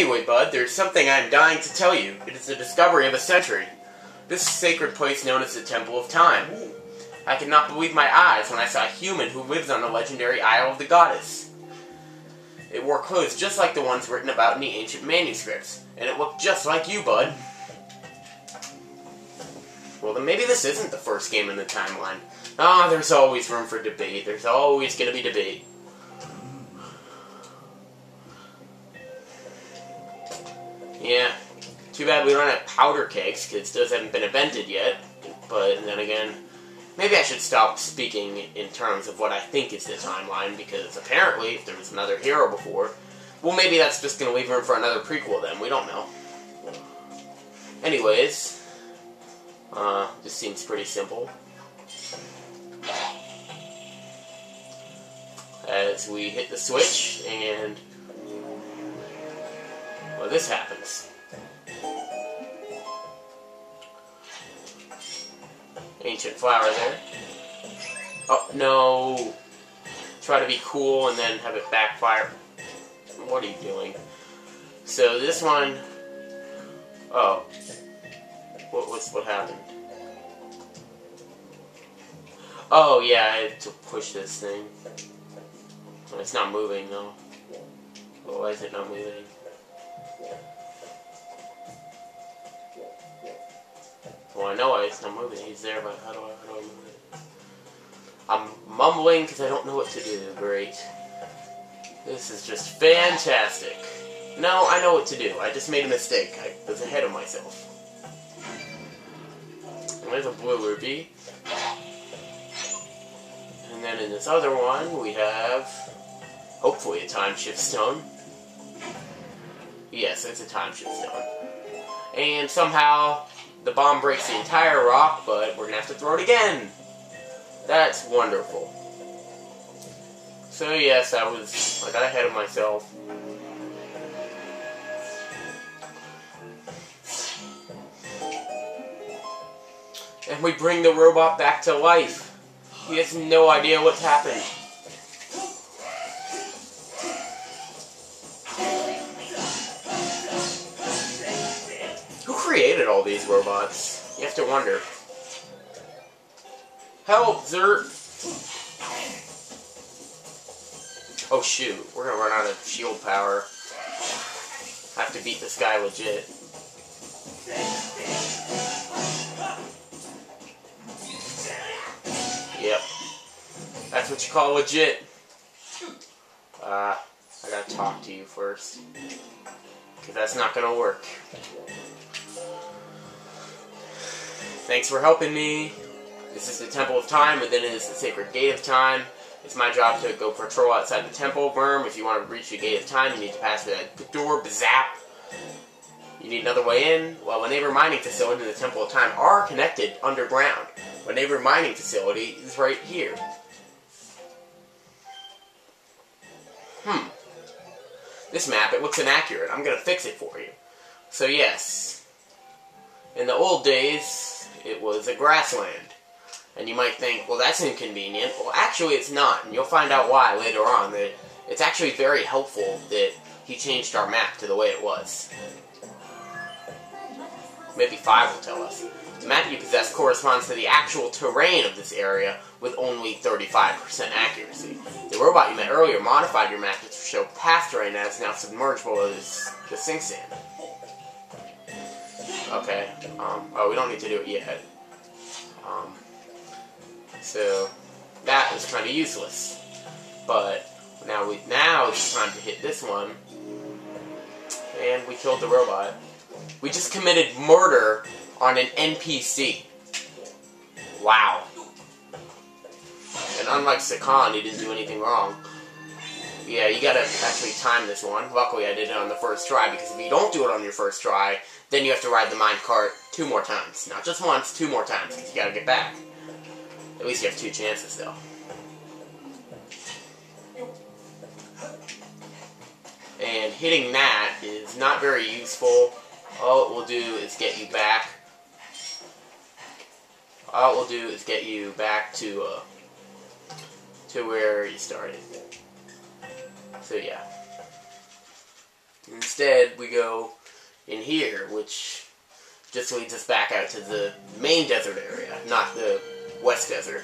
Anyway, bud, there's something I'm dying to tell you. It is the discovery of a century. This sacred place known as the Temple of Time. I could not believe my eyes when I saw a human who lives on the legendary Isle of the Goddess. It wore clothes just like the ones written about in the ancient manuscripts, and it looked just like you, bud. Well, then maybe this isn't the first game in the timeline. Ah, there's always room for debate. There's always going to be debate. Yeah, too bad we don't have powder kegs, because those haven't been invented yet. But then again, maybe I should stop speaking in terms of what I think is the timeline, because apparently, if there was another hero before, well, maybe that's just going to leave room for another prequel then. We don't know. Anyways, this seems pretty simple. As we hit the switch, and well, this happens. Ancient flower there. Oh, no. Try to be cool and then have it backfire. What are you doing? So this one... Oh. What happened? Oh, yeah, I had to push this thing. It's not moving, though. Oh, why is it not moving? Well, I know why it's not moving. He's there, but how do I move it? I'm mumbling because I don't know what to do. Great. This is just fantastic. No, I know what to do. I just made a mistake. I was ahead of myself. And there's a blue ruby. And then in this other one, we have, hopefully, a time shift stone. Yes, it's a time shift stone. And somehow, the bomb breaks the entire rock, but we're going to have to throw it again. That's wonderful. So yes, I got ahead of myself. And we bring the robot back to life. He has no idea what's happened. Who created all these robots? You have to wonder. Help, Zert! Oh shoot, we're gonna run out of shield power. Have to beat this guy legit. Yep. That's what you call legit. I gotta talk to you first. Because that's not gonna work. Thanks for helping me. This is the Temple of Time, within it is the Sacred Gate of Time. It's my job to go patrol outside the temple. Worm, if you want to reach the Gate of Time, you need to pass through that door, bazap. You need another way in. Well, a neighbor mining facility and the Temple of Time are connected underground. A neighbor mining facility is right here. This map, it looks inaccurate. I'm going to fix it for you. So yes, in the old days, it was a grassland. And you might think, well, that's inconvenient. Well, actually, it's not. And you'll find out why later on. That it's actually very helpful that he changed our map to the way it was. Maybe 5 will tell us. The map you possess corresponds to the actual terrain of this area with only 35% accuracy. The robot you met earlier modified your map to show past terrain that is now submerged below the sink sand. Okay. Oh, we don't need to do it yet. So that was kind of useless. But now it's time to hit this one. And we killed the robot. We just committed murder on an NPC. Wow. And unlike Sakan, he didn't do anything wrong. Yeah, you gotta actually time this one. Luckily, I did it on the first try, because if you don't do it on your first try, then you have to ride the minecart 2 more times. Not just once, 2 more times, because you gotta get back. At least you have 2 chances, though. And hitting that is not very useful. All it will do is get you back. All it will do is get you back to where you started. So yeah. And instead we go in here, which just leads us back out to the main desert area, not the West Desert.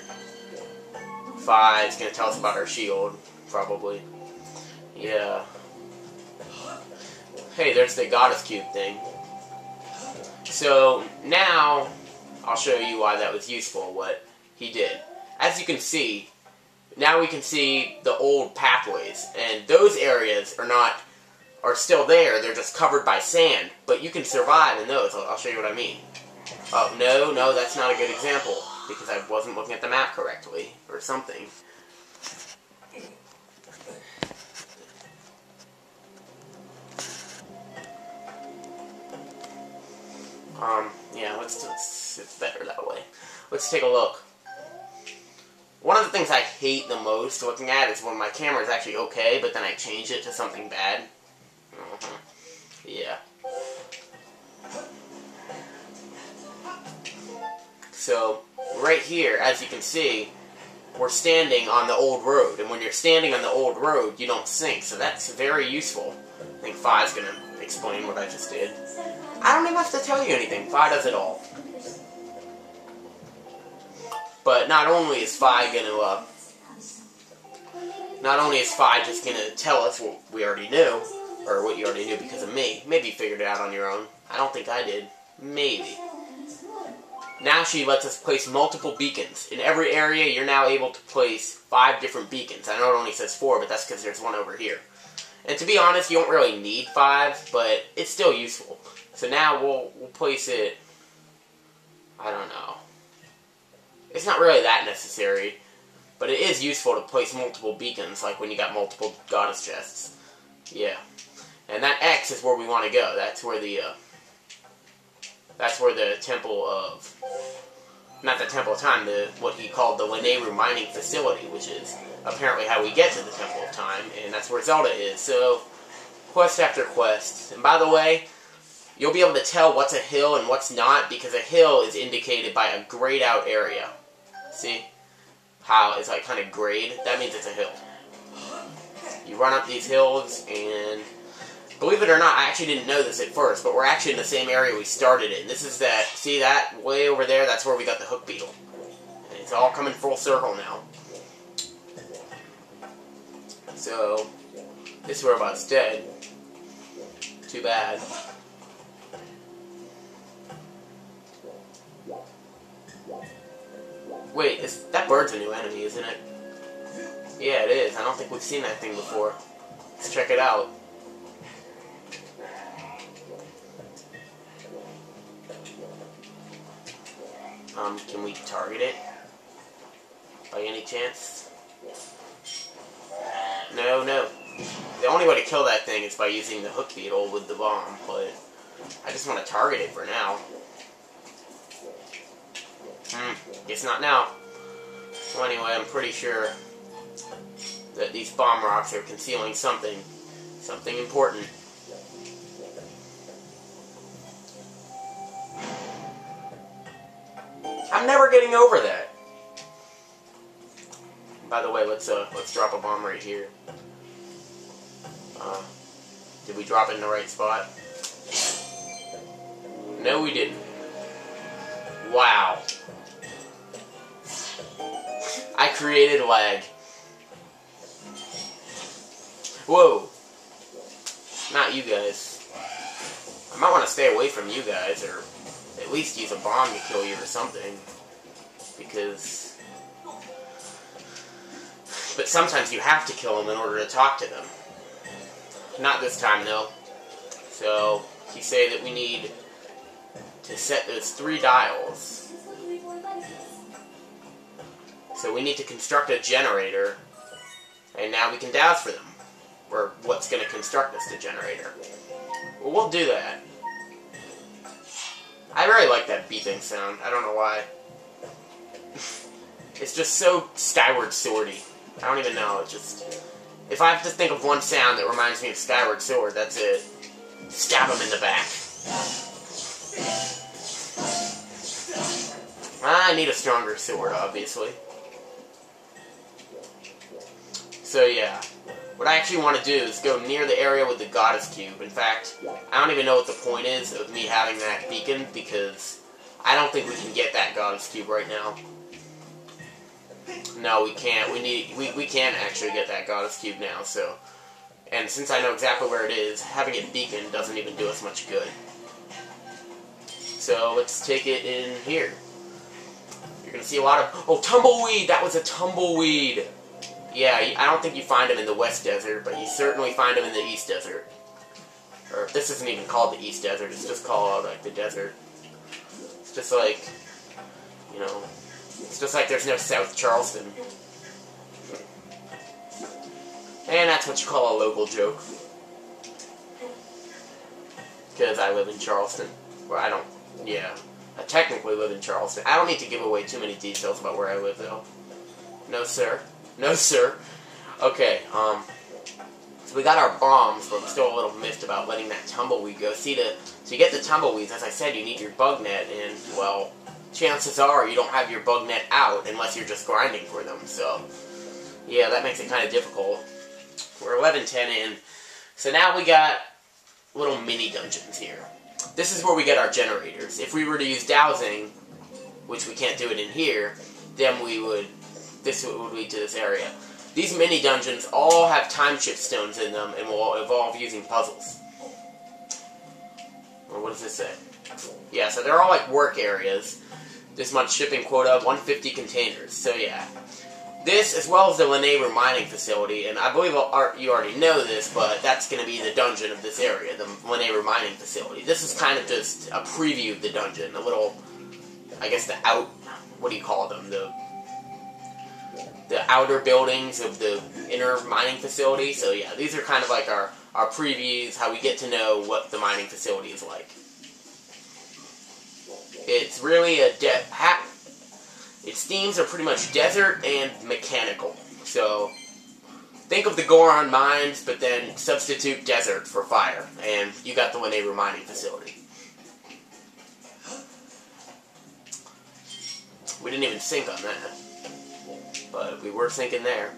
5 is going to tell us about our shield, probably. Yeah. Hey, there's the goddess cube thing. So, now, I'll show you why that was useful, what he did. As you can see, now we can see the old pathways, and those areas are still there, they're just covered by sand, but you can survive in those. I'll show you what I mean. Oh, no, that's not a good example, because I wasn't looking at the map correctly, or something. Yeah, it's better that way. Let's take a look. One of the things I hate the most looking at is when my camera is actually okay, but then I change it to something bad. Yeah. So, right here, as you can see, we're standing on the old road. And when you're standing on the old road, you don't sink. So that's very useful. I think Fi's going to explain what I just did. I don't even have to tell you anything. Fi does it all. But not only is Fi going to, not only is Fi just going to tell us what we already knew, or what you already knew because of me. Maybe you figured it out on your own. I don't think I did. Maybe. Now she lets us place multiple beacons. In every area, you're now able to place 5 different beacons. I know it only says 4, but that's because there's one over here. And to be honest, you don't really need 5, but it's still useful. So now we'll place it, I don't know. It's not really that necessary, but it is useful to place multiple beacons, like when you got multiple goddess chests. Yeah. And that X is where we want to go. That's where the Temple of, not the Temple of Time, what he called the Lineru mining facility, which is apparently how we get to the Temple of Time, and that's where Zelda is. So, quest after quest. And by the way, you'll be able to tell what's a hill and what's not, because a hill is indicated by a grayed out area. See? How it's like kind of grayed? That means it's a hill. You run up these hills, and believe it or not, I actually didn't know this at first, but we're actually in the same area we started in. This is that, see that way over there? That's where we got the hook beetle. And it's all coming full circle now. So, this robot's dead. Too bad. Wait, that bird's a new enemy, isn't it? Yeah, it is. I don't think we've seen that thing before. Let's check it out. Can we target it? By any chance? No. The only way to kill that thing is by using the hook beetle with the bomb, but I just want to target it for now. Guess not now. So anyway, I'm pretty sure that these bomb rocks are concealing something important. I'm never getting over that. By the way, let's drop a bomb right here. Did we drop it in the right spot? No, we didn't. Wow. I created lag. Whoa. Not you guys. I might want to stay away from you guys, or at least use a bomb to kill you or something. Because... But sometimes you have to kill them in order to talk to them. Not this time, though. So, he say that we need to set those 3 dials. So we need to construct a generator, and now we can douse for them. Or what's going to construct us the generator. Well, we'll do that. I really like that beeping sound. I don't know why. It's just so Skyward Swordy. I don't even know. It just... If I have to think of one sound that reminds me of Skyward Sword, that's it. Stab him in the back. I need a stronger sword, obviously. So yeah. what I actually want to do is go near the area with the Goddess Cube. In fact, I don't even know what the point is of me having that beacon, because I don't think we can get that Goddess Cube right now. No, we can't. We can't actually get that Goddess Cube now, so... And since I know exactly where it is, having it beacon doesn't even do us much good. So, let's take it in here. You're gonna see a lot of... Oh, tumbleweed! That was a tumbleweed! Yeah, I don't think you find them in the West Desert, but you certainly find them in the East Desert. Or, this isn't even called the East Desert, it's just called, like, the desert. It's just like, you know, it's just like there's no South Charleston. And that's what you call a local joke. Because I live in Charleston. Well, I don't, yeah. I technically live in Charleston. I don't need to give away too many details about where I live, though. No, sir. No, sir. Okay, so we got our bombs, but I'm still a little miffed about letting that tumbleweed go. See, to get the tumbleweeds, as I said, you need your bug net, and, well, chances are you don't have your bug net out unless you're just grinding for them, so, yeah, that makes it kind of difficult. We're 11-10 in, so now we got little mini dungeons here. This is where we get our generators. If we were to use dowsing, which we can't do it in here, then this would lead to this area. These mini dungeons all have time shift stones in them and will evolve using puzzles. Or what does this say? Yeah, so they're all like work areas. This month's shipping quota, 150 containers. So yeah. This, as well as the Lanayru mining facility, and I believe you already know this, but that's going to be the dungeon of this area, the Lanayru mining facility. This is kind of just a preview of the dungeon, a little, I guess what do you call them, the outer buildings of the inner mining facility. So yeah, these are kind of like our previews, how we get to know what the mining facility is like. It's really its themes are pretty much desert and mechanical. So think of the Goron mines, but then substitute desert for fire, and you got the Lanayru mining facility. We didn't even sync on that. But we were thinking there.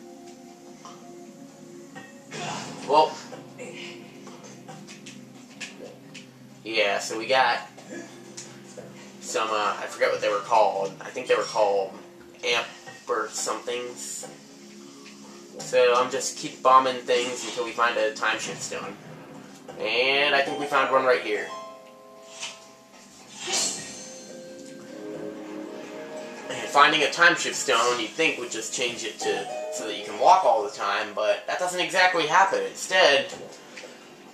Well, yeah, so we got some, I forget what they were called. I think they were called amp or somethings. So I'm just keep bombing things until we find a time shift stone. And I think we found one right here. Finding a time shift stone, you'd think would just change it so that you can walk all the time, but that doesn't exactly happen. Instead,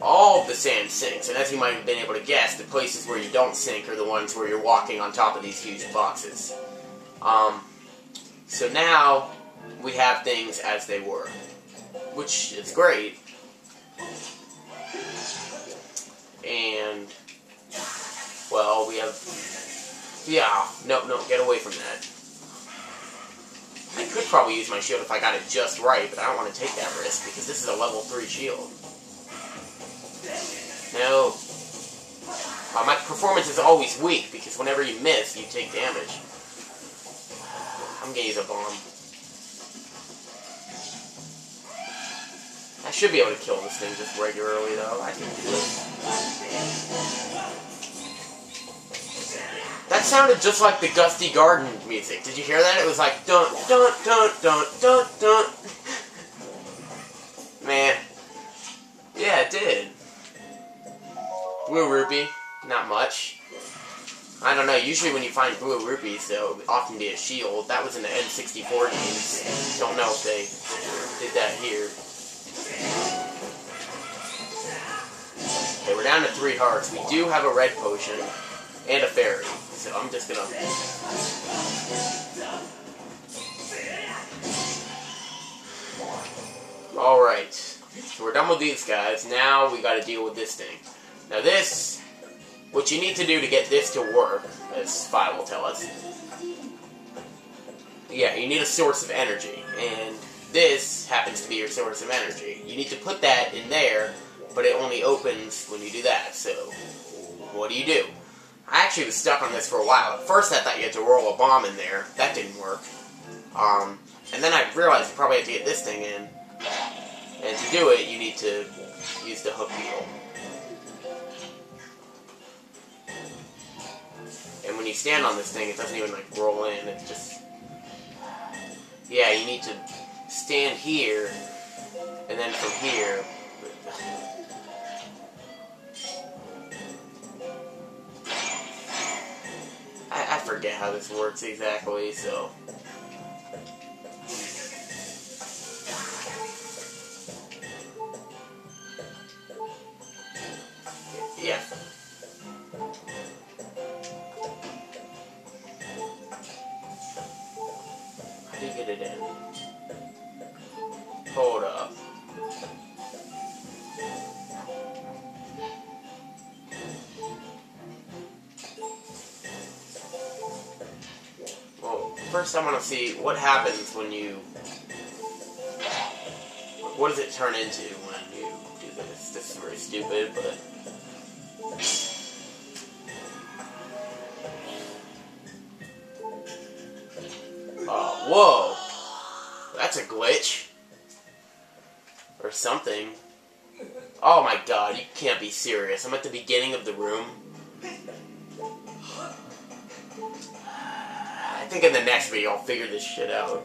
all of the sand sinks, and as you might have been able to guess, the places where you don't sink are the ones where you're walking on top of these huge boxes. So now, we have things as they were, which is great. And, well, we have... Yeah, no, get away from that. I could probably use my shield if I got it just right, but I don't want to take that risk, because this is a level 3 shield. No. My performance is always weak, because whenever you miss, you take damage. I'm gonna use a bomb. I should be able to kill this thing just regularly, though. I can do it. That sounded just like the Gusty Garden music. Did you hear that? It was like dun dun dun dun dun dun. Man. Yeah, it did. Blue rupee. Not much. I don't know. Usually when you find blue rupees, they'll often be a shield. That was in the N64 games. Don't know if they did that here. Okay, we're down to 3 hearts. We do have a red potion and a fairy. So I'm just gonna... Alright. So we're done with these guys. Now we gotta deal with this thing. Now this... What you need to do to get this to work, as Fi will tell us... Yeah, you need a source of energy. And this happens to be your source of energy. You need to put that in there, but it only opens when you do that. So, what do? I actually was stuck on this for a while. At first I thought you had to roll a bomb in there. That didn't work. And then I realized you probably had to get this thing in. And to do it, you need to use the hook wheel. And when you stand on this thing, it doesn't even like roll in, it's just... Yeah, you need to stand here, and then from here... I forget how this works exactly, so... Yeah. How do you get it in? Hold up. Well, first I want to see what happens when you... What does it turn into when you do this? This is very stupid, but... Whoa! That's a glitch. Or something. Oh my god, you can't be serious. I'm at the beginning of the room. I think in the next video I'll figure this shit out.